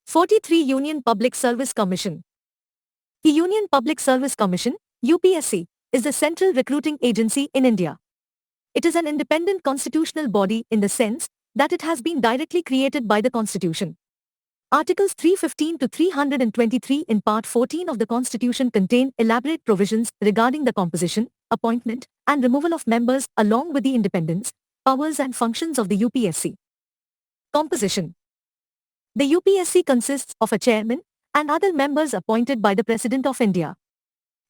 43 Union Public Service Commission. The Union Public Service Commission, UPSC, is the central recruiting agency in India. It is an independent constitutional body in the sense that it has been directly created by the Constitution. Articles 315 to 323 in Part 14 of the Constitution contain elaborate provisions regarding the composition, appointment, and removal of members along with the independence, powers and functions of the UPSC. Composition. The UPSC consists of a chairman and other members appointed by the President of India.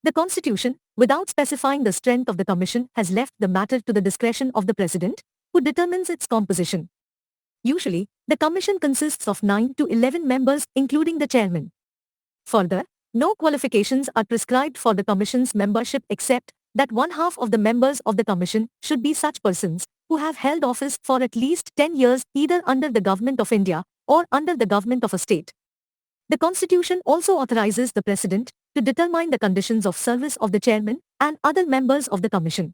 The Constitution, without specifying the strength of the commission, has left the matter to the discretion of the President, who determines its composition. Usually, the commission consists of 9 to 11 members including the chairman. Further, no qualifications are prescribed for the commission's membership except that one half of the members of the commission should be such persons who have held office for at least 10 years either under the Government of India or under the government of a state. The Constitution also authorizes the President to determine the conditions of service of the chairman and other members of the commission.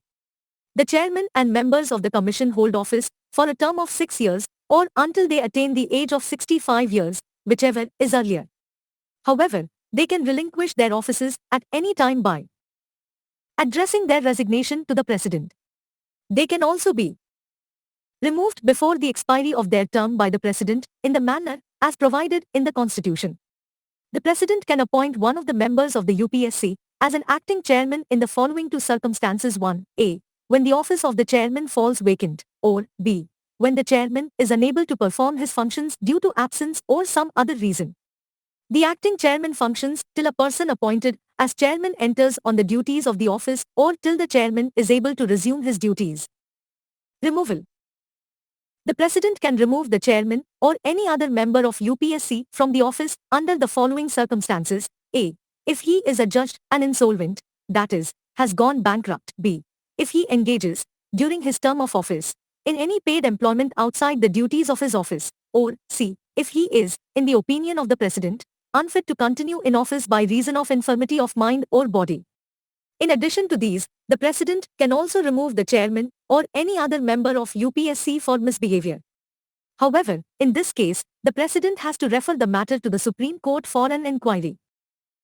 The chairman and members of the commission hold office for a term of 6 years or until they attain the age of 65 years, whichever is earlier. However, they can relinquish their offices at any time by addressing their resignation to the President. They can also be removed before the expiry of their term by the President in the manner as provided in the Constitution. The President can appoint one of the members of the UPSC as an acting chairman in the following two circumstances: 1. When the office of the chairman falls vacant, or b. When the chairman is unable to perform his functions due to absence or some other reason. The acting chairman functions till a person appointed as chairman enters on the duties of the office or till the chairman is able to resume his duties. Removal. The President can remove the chairman or any other member of UPSC from the office under the following circumstances: a. If he is adjudged an insolvent, that is, has gone bankrupt; b. If he engages, during his term of office, in any paid employment outside the duties of his office, or c. If he is, in the opinion of the President, unfit to continue in office by reason of infirmity of mind or body. In addition to these, the President can also remove the chairman or any other member of UPSC for misbehavior. However, in this case, the President has to refer the matter to the Supreme Court for an inquiry.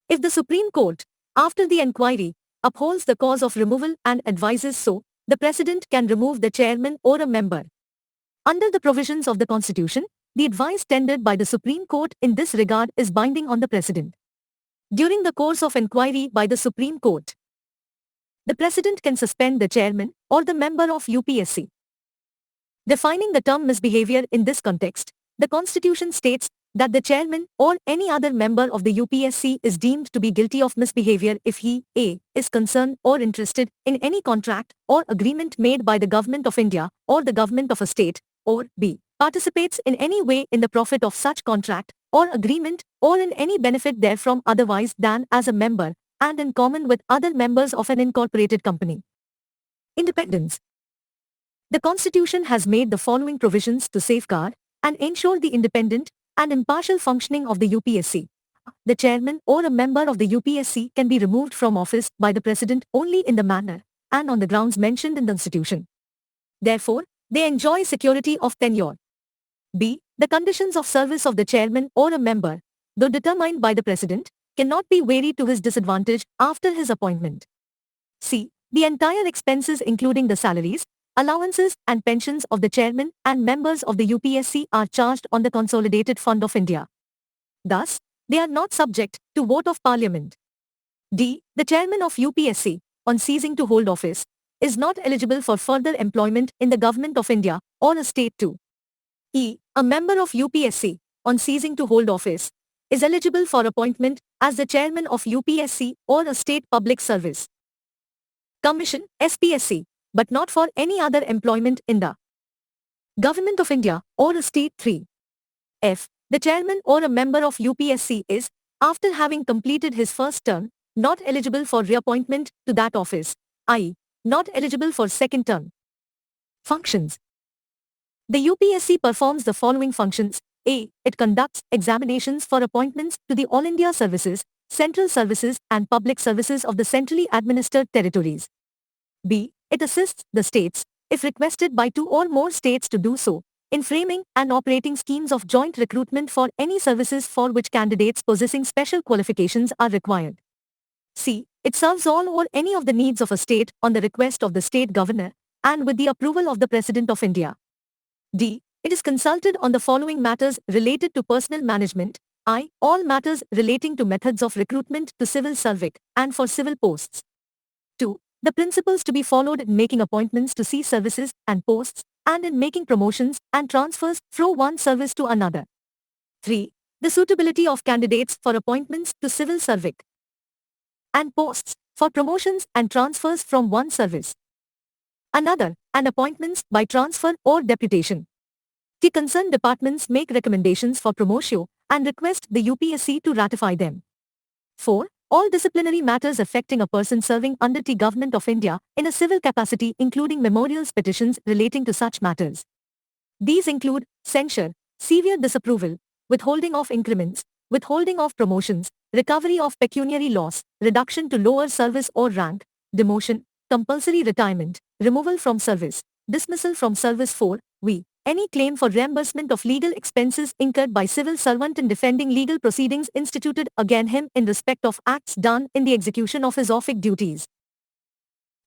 If the Supreme Court, after the inquiry, upholds the cause of removal and advises so, the President can remove the chairman or a member. Under the provisions of the Constitution, the advice tendered by the Supreme Court in this regard is binding on the President. During the course of inquiry by the Supreme Court, the President can suspend the chairman or the member of UPSC. Defining the term misbehavior in this context, the Constitution states that the chairman or any other member of the UPSC is deemed to be guilty of misbehavior if he a. is concerned or interested in any contract or agreement made by the Government of India or the government of a state, or b. participates in any way in the profit of such contract or agreement or in any benefit therefrom otherwise than as a member and in common with other members of an incorporated company. Independence. The Constitution has made the following provisions to safeguard and ensure the independent and impartial functioning of the UPSC. The chairman or a member of the UPSC can be removed from office by the President only in the manner and on the grounds mentioned in the Constitution. Therefore, they enjoy security of tenure. b. The conditions of service of the chairman or a member, though determined by the President, cannot be varied to his disadvantage after his appointment. c. The entire expenses including the salaries, allowances and pensions of the chairman and members of the UPSC are charged on the Consolidated Fund of India. Thus, they are not subject to vote of Parliament. d. The chairman of UPSC, on ceasing to hold office, is not eligible for further employment in the Government of India or a state too. e. A member of UPSC, on ceasing to hold office, is eligible for appointment as the chairman of UPSC or a state public service commission, SPSC, but not for any other employment in the Government of India or a state. 3. F. The chairman or a member of UPSC is, after having completed his first term, not eligible for reappointment to that office, i.e., not eligible for second term. Functions. The UPSC performs the following functions. a. It conducts examinations for appointments to the All India Services, Central Services and Public Services of the centrally administered territories. b. It assists the states, if requested by two or more states to do so, in framing and operating schemes of joint recruitment for any services for which candidates possessing special qualifications are required. C. It serves all or any of the needs of a state on the request of the state governor and with the approval of the President of India. D. It is consulted on the following matters related to personnel management. I. All matters relating to methods of recruitment to civil service and for civil posts. 2. The principles to be followed in making appointments to sea services and posts and in making promotions and transfers from one service to another. 3. The suitability of candidates for appointments to civil service and posts for promotions and transfers from one service another and appointments by transfer or deputation. The concerned departments make recommendations for promotion and request the UPSC to ratify them. 4. All disciplinary matters affecting a person serving under the Government of India in a civil capacity including memorials petitions relating to such matters. These include censure, severe disapproval, withholding of increments, withholding of promotions, recovery of pecuniary loss, reduction to lower service or rank, demotion, compulsory retirement, removal from service, dismissal from service. 4. Any claim for reimbursement of legal expenses incurred by civil servant in defending legal proceedings instituted against him in respect of acts done in the execution of his official duties.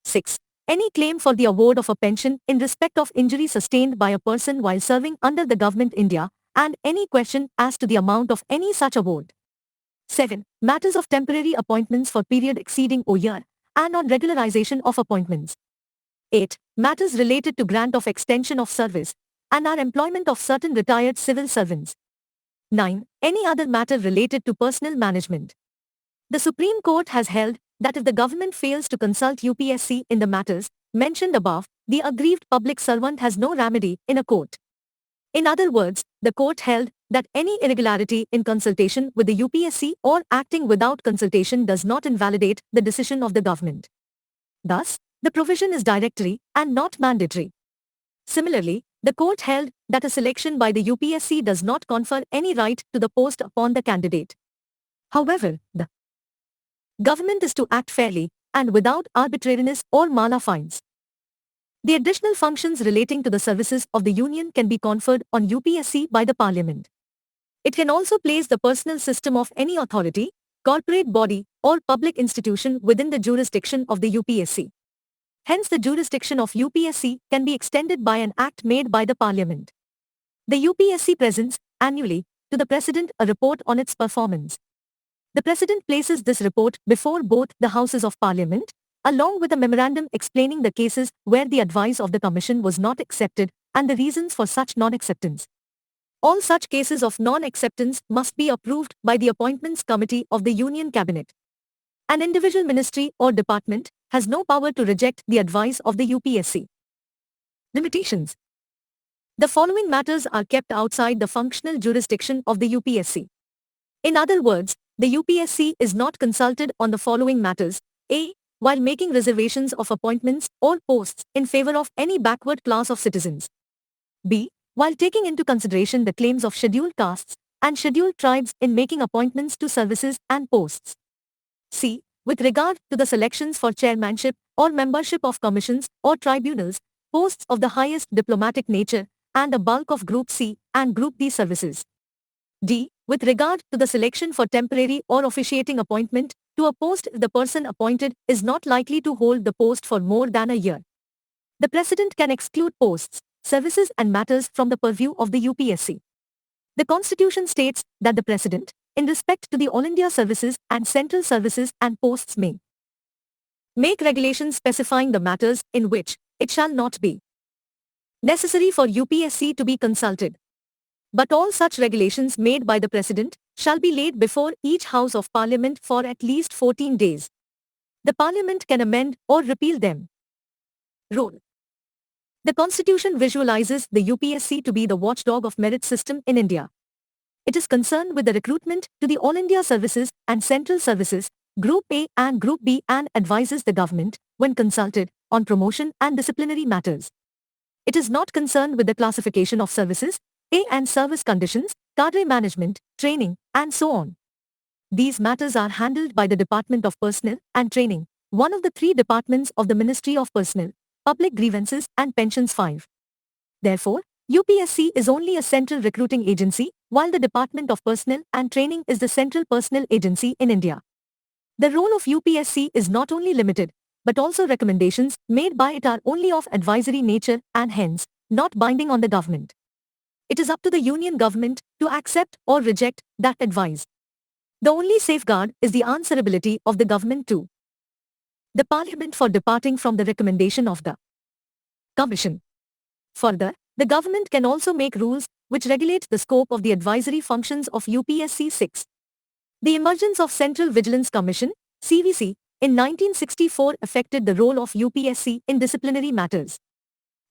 6. Any claim for the award of a pension in respect of injury sustained by a person while serving under the Government India, and any question as to the amount of any such award. 7. Matters of temporary appointments for period exceeding a year, and on regularization of appointments. 8. Matters related to grant of extension of service, and our employment of certain retired civil servants. 9. Any other matter related to personnel management. The Supreme Court has held that if the government fails to consult UPSC in the matters mentioned above, the aggrieved public servant has no remedy in a court. In other words, the court held that any irregularity in consultation with the UPSC or acting without consultation does not invalidate the decision of the government. Thus, the provision is directory and not mandatory. Similarly, the court held that a selection by the UPSC does not confer any right to the post upon the candidate. However, the government is to act fairly and without arbitrariness or mala fines. The additional functions relating to the services of the Union can be conferred on UPSC by the Parliament. It can also place the personnel system of any authority, corporate body, or public institution within the jurisdiction of the UPSC. Hence, the jurisdiction of UPSC can be extended by an act made by the Parliament. The UPSC presents, annually, to the President a report on its performance. The President places this report before both the Houses of Parliament, along with a memorandum explaining the cases where the advice of the Commission was not accepted and the reasons for such non-acceptance. All such cases of non-acceptance must be approved by the Appointments Committee of the Union Cabinet. An individual ministry or department has no power to reject the advice of the UPSC. Limitations. The following matters are kept outside the functional jurisdiction of the UPSC. In other words, the UPSC is not consulted on the following matters. A. While making reservations of appointments or posts in favor of any backward class of citizens. B. While taking into consideration the claims of scheduled castes and scheduled tribes in making appointments to services and posts. C. With regard to the selections for chairmanship or membership of commissions or tribunals, posts of the highest diplomatic nature, and a bulk of Group C and Group D services. D. With regard to the selection for temporary or officiating appointment to a post if the person appointed is not likely to hold the post for more than a year. The President can exclude posts, services and matters from the purview of the UPSC. The Constitution states that the President, in respect to the All India services and central services and posts may make regulations specifying the matters in which it shall not be necessary for UPSC to be consulted. But all such regulations made by the President shall be laid before each House of Parliament for at least 14 days. The Parliament can amend or repeal them. Role. The Constitution visualizes the UPSC to be the watchdog of merit system in India. It is concerned with the recruitment to the All India services and central services, Group A and Group B, and advises the government, when consulted, on promotion and disciplinary matters. It is not concerned with the classification of services, pay and service conditions, cadre management, training, and so on. These matters are handled by the Department of Personnel and Training, one of the three departments of the Ministry of Personnel, Public Grievances and Pensions. 5. Therefore, UPSC is only a central recruiting agency, while the Department of Personnel and Training is the central personnel agency in India. The role of UPSC is not only limited, but also recommendations made by it are only of advisory nature and hence, not binding on the government. It is up to the union government to accept or reject that advice. The only safeguard is the answerability of the government to the Parliament for departing from the recommendation of the Commission. Further, the government can also make rules which regulate the scope of the advisory functions of UPSC 6. The emergence of Central Vigilance Commission, CVC, in 1964 affected the role of UPSC in disciplinary matters.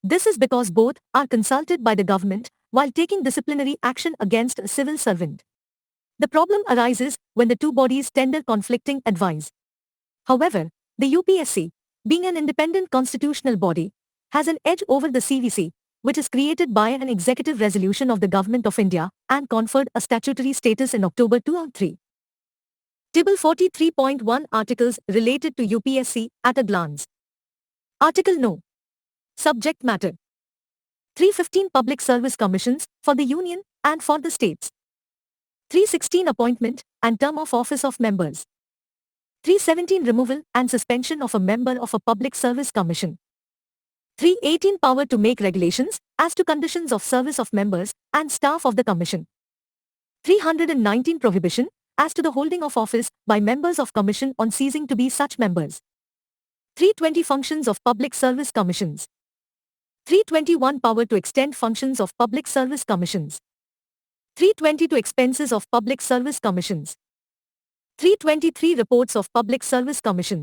This is because both are consulted by the government while taking disciplinary action against a civil servant. The problem arises when the two bodies tender conflicting advice. However, the UPSC, being an independent constitutional body, has an edge over the CVC, which is created by an executive resolution of the Government of India and conferred a statutory status in October 2003. Table 43.1 Articles related to UPSC at a glance. Article No. Subject Matter. 315 Public Service Commissions for the Union and for the states. 316 Appointment and term of office of members. 317 Removal and suspension of a member of a Public Service Commission. 318 Power to make regulations as to conditions of service of members and staff of the Commission. 319 Prohibition as to the holding of office by members of Commission on ceasing to be such members. 320 Functions of Public Service Commissions. 321 Power to extend functions of Public Service Commissions. 322 Expenses of Public Service Commissions. 323 Reports of Public Service Commissions.